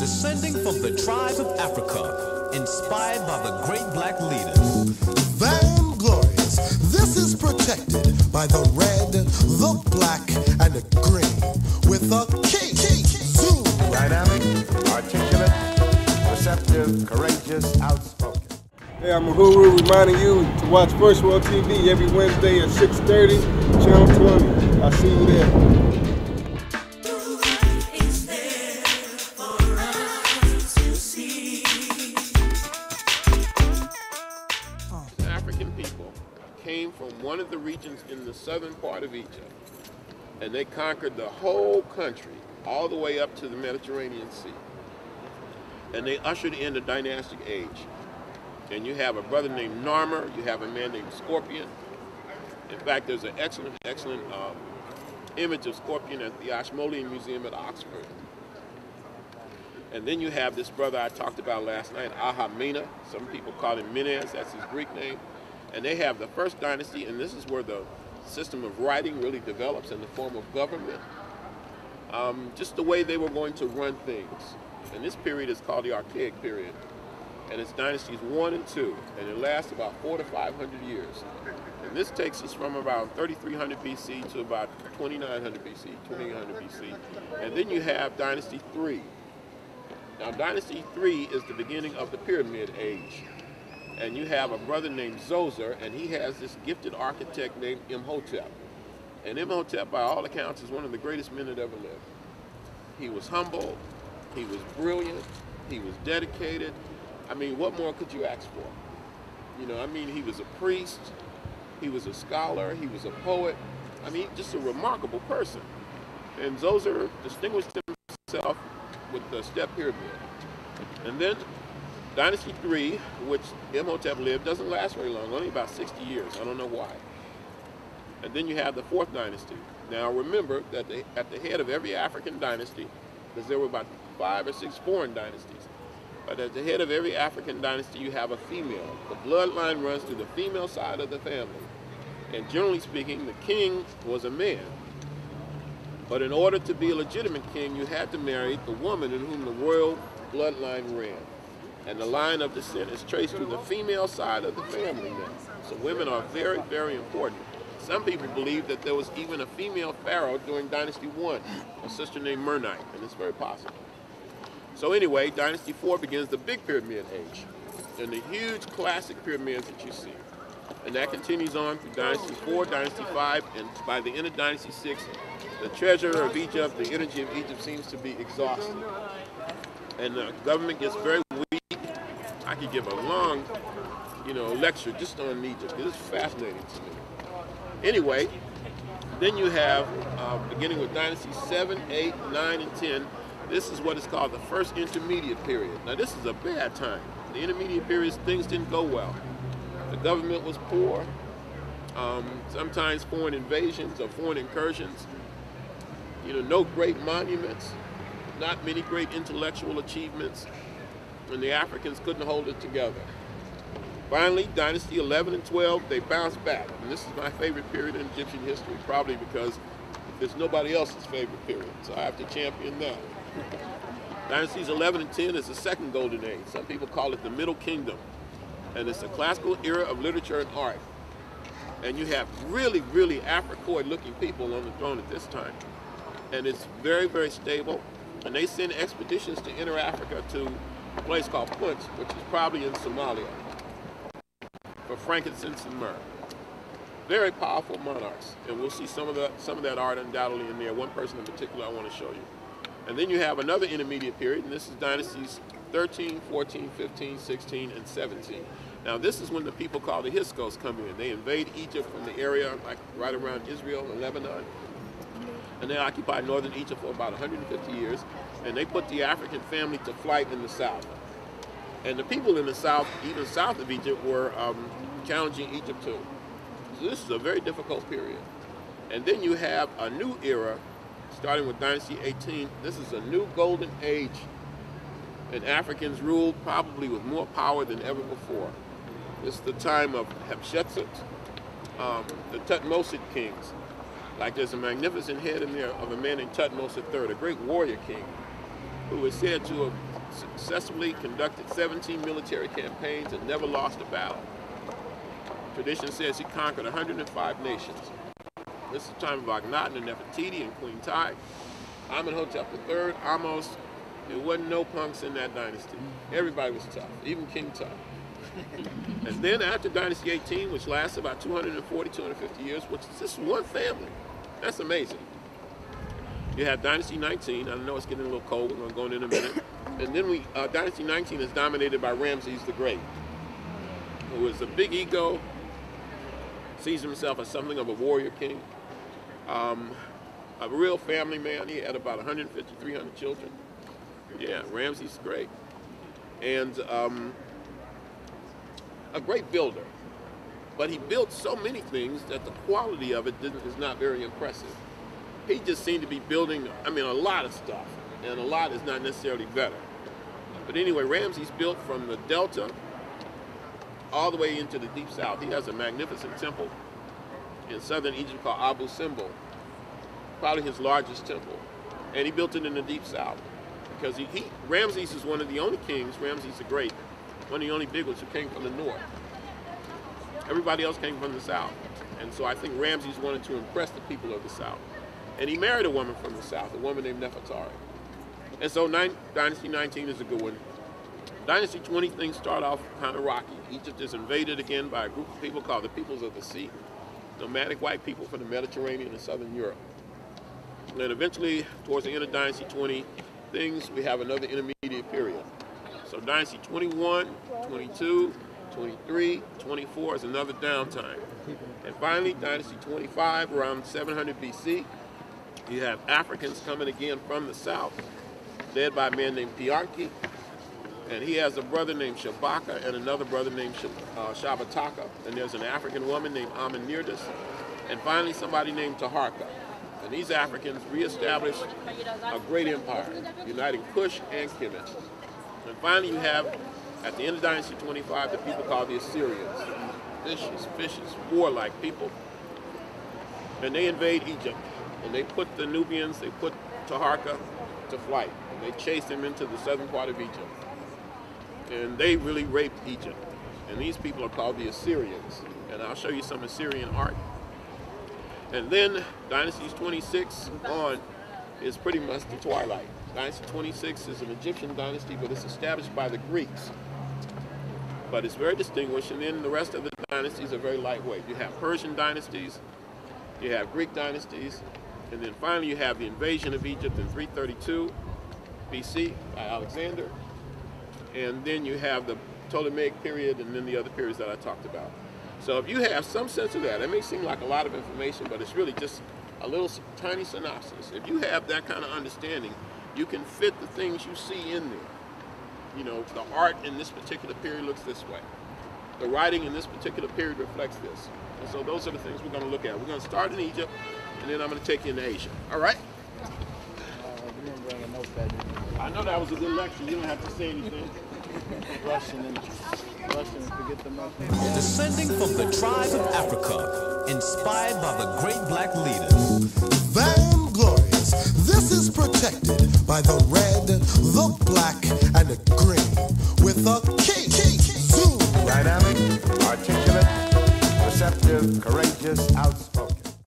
descending from the tribes of Africa, inspired by the great black leaders. Vainglorious, this is protected by the red, the black, and the green, with a key, zoom. Dynamic, articulate, receptive, courageous, outspoken. Hey, I'm Uhuru reminding you to watch First World TV every Wednesday at 6:30, Channel 20. I'll see you there. African people came from one of the regions in the southern part of Egypt, and they conquered the whole country all the way up to the Mediterranean Sea. And they ushered in the dynastic age. And you have a brother named Narmer, you have a man named Scorpion. In fact, there's an excellent image of Scorpion at the Ashmolean Museum at Oxford. And then you have this brother I talked about last night, Ahamena. Some people call him Menes, that's his Greek name. And they have the first dynasty, and this is where the system of writing really develops in the form of government. Just the way they were going to run things. And this period is called the Archaic Period. And it's dynasties 1 and 2, and it lasts about 400 to 500 years. And this takes us from about 3300 BC to about 2900 BC, 2800 BC. And then you have Dynasty 3. Now, Dynasty 3 is the beginning of the Pyramid Age. And you have a brother named Zoser, and he has this gifted architect named Imhotep. And Imhotep, by all accounts, is one of the greatest men that ever lived. He was humble, he was brilliant, he was dedicated. I mean, what more could you ask for? You know, I mean, he was a priest, he was a scholar, he was a poet. I mean, just a remarkable person. And Zoser distinguished himself with the step pyramid. And then Dynasty 3, which Imhotep lived, doesn't last very long, only about 60 years. I don't know why. And then you have the 4th dynasty. Now remember that at the head of every African dynasty, because there were about 5 or 6 foreign dynasties, but at the head of every African dynasty, you have a female. The bloodline runs through the female side of the family. And generally speaking, the king was a man. But in order to be a legitimate king, you had to marry the woman in whom the royal bloodline ran. And the line of descent is traced through the female side of the family now. So women are very, very important. Some people believe that there was even a female pharaoh during Dynasty 1, a sister named Mernite, and it's very possible. So anyway, Dynasty 4 begins the big pyramid age, and the huge classic pyramids that you see. And that continues on through Dynasty 4, Dynasty 5, and by the end of Dynasty 6, the treasure of Egypt, the energy of Egypt seems to be exhausted. And the government gets very weak. I could give a long, lecture just on Egypt. It's fascinating to me. Anyway, then you have, beginning with Dynasty 7, 8, 9, and 10, this is what is called the first intermediate period. Now this is a bad time. The intermediate periods, things didn't go well. The government was poor. Sometimes foreign invasions or foreign incursions. No great monuments, not many great intellectual achievements, and the Africans couldn't hold it together. Finally, Dynasty 11 and 12, they bounced back. And this is my favorite period in Egyptian history, probably because it's nobody else's favorite period, so I have to champion that. Dynasties 11 and 10 is the second golden age. Some people call it the Middle Kingdom. And it's the classical era of literature and art. And you have really, really Africoid-looking people on the throne at this time. And it's very, very stable. And they send expeditions to enter Africa to a place called Punt, which is probably in Somalia, for frankincense and myrrh. Very powerful monarchs. And we'll see some of that art undoubtedly in there. One person in particular I want to show you. And then you have another intermediate period, and this is Dynasties 13, 14, 15, 16, and 17. Now this is when the people called the Hyksos come in. They invade Egypt from the area like right around Israel and Lebanon. And they occupy northern Egypt for about 150 years. And they put the African family to flight in the south. And the people in the south, even south of Egypt, were challenging Egypt too. So this is a very difficult period. And then you have a new era, starting with Dynasty 18. This is a new golden age. And Africans ruled probably with more power than ever before. This is the time of Hatshepsut, the Tutmosis kings. Like there's a magnificent head in there of a man named Tutmosis III, a great warrior king, who is said to have successfully conducted 17 military campaigns and never lost a battle. Tradition says he conquered 105 nations. This is the time of Akhenaten and Nefertiti and Queen Ty, Amenhotep III, Amos. There wasn't no punks in that dynasty. Everybody was tough, even King Tut. And then after Dynasty 18, which lasted about 240, 250 years, which is just one family. That's amazing. You have Dynasty 19. I know it's getting a little cold. We're going to go in a minute. And then Dynasty 19 is dominated by Ramses the Great, who is a big ego, sees himself as something of a warrior king, a real family man. He had about 150, 300 children. Yeah, Ramses the Great. And a great builder. But he built so many things that the quality of it is not very impressive. He just seemed to be building, a lot of stuff, and a lot is not necessarily better. But anyway, Ramses built from the Delta all the way into the Deep South. He has a magnificent temple in southern Egypt called Abu Simbel, probably his largest temple. And he built it in the Deep South because Ramses is one of the only kings, Ramses the Great, one of the only big ones who came from the north. Everybody else came from the south. And so I think Ramses wanted to impress the people of the south. And he married a woman from the south, a woman named Nefertari. And so Dynasty 19 is a good one. Dynasty 20, things start off kind of rocky. Egypt is invaded again by a group of people called the Peoples of the Sea, nomadic white people from the Mediterranean and southern Europe. And then eventually, towards the end of Dynasty 20, we have another intermediate period. So Dynasty 21, 22, 23, 24 is another downtime. And finally, Dynasty 25, around 700 BC, you have Africans coming again from the south, led by a man named Pianki. And he has a brother named Shabaka and another brother named Shabataka. And there's an African woman named Amenirdas. And finally, somebody named Taharka. And these Africans reestablished a great empire, uniting Kush and Kemet. And finally, you have, at the end of Dynasty 25, the people called the Assyrians. Vicious, warlike people. And they invade Egypt. And they put the Nubians, they put Taharka to flight. And they chased him into the southern part of Egypt. And they really raped Egypt. And these people are called the Assyrians. And I'll show you some Assyrian art. And then Dynasties 26 on is pretty much the twilight. Dynasty 26 is an Egyptian dynasty, but it's established by the Greeks. But it's very distinguished, and then the rest of the dynasties are very lightweight. You have Persian dynasties, you have Greek dynasties, and then finally you have the invasion of Egypt in 332 BC by Alexander. And then you have the Ptolemaic period, and then the other periods that I talked about. So if you have some sense of that, it may seem like a lot of information, but it's really just a little tiny synopsis. If you have that kind of understanding, you can fit the things you see in there. You know, the art in this particular period looks this way. The writing in this particular period reflects this. And so those are the things we're going to look at. We're going to start in Egypt, and then I'm going to take you into Asia. All right? I know that was a good lecture. You don't have to say anything. Russian and forget the money. Descending from the tribe of Africa, inspired by the great black leaders. Vainglorious. This is protected by the red, the black, and the green with a key. Zoom. Dynamic, articulate, receptive, courageous, outspoken.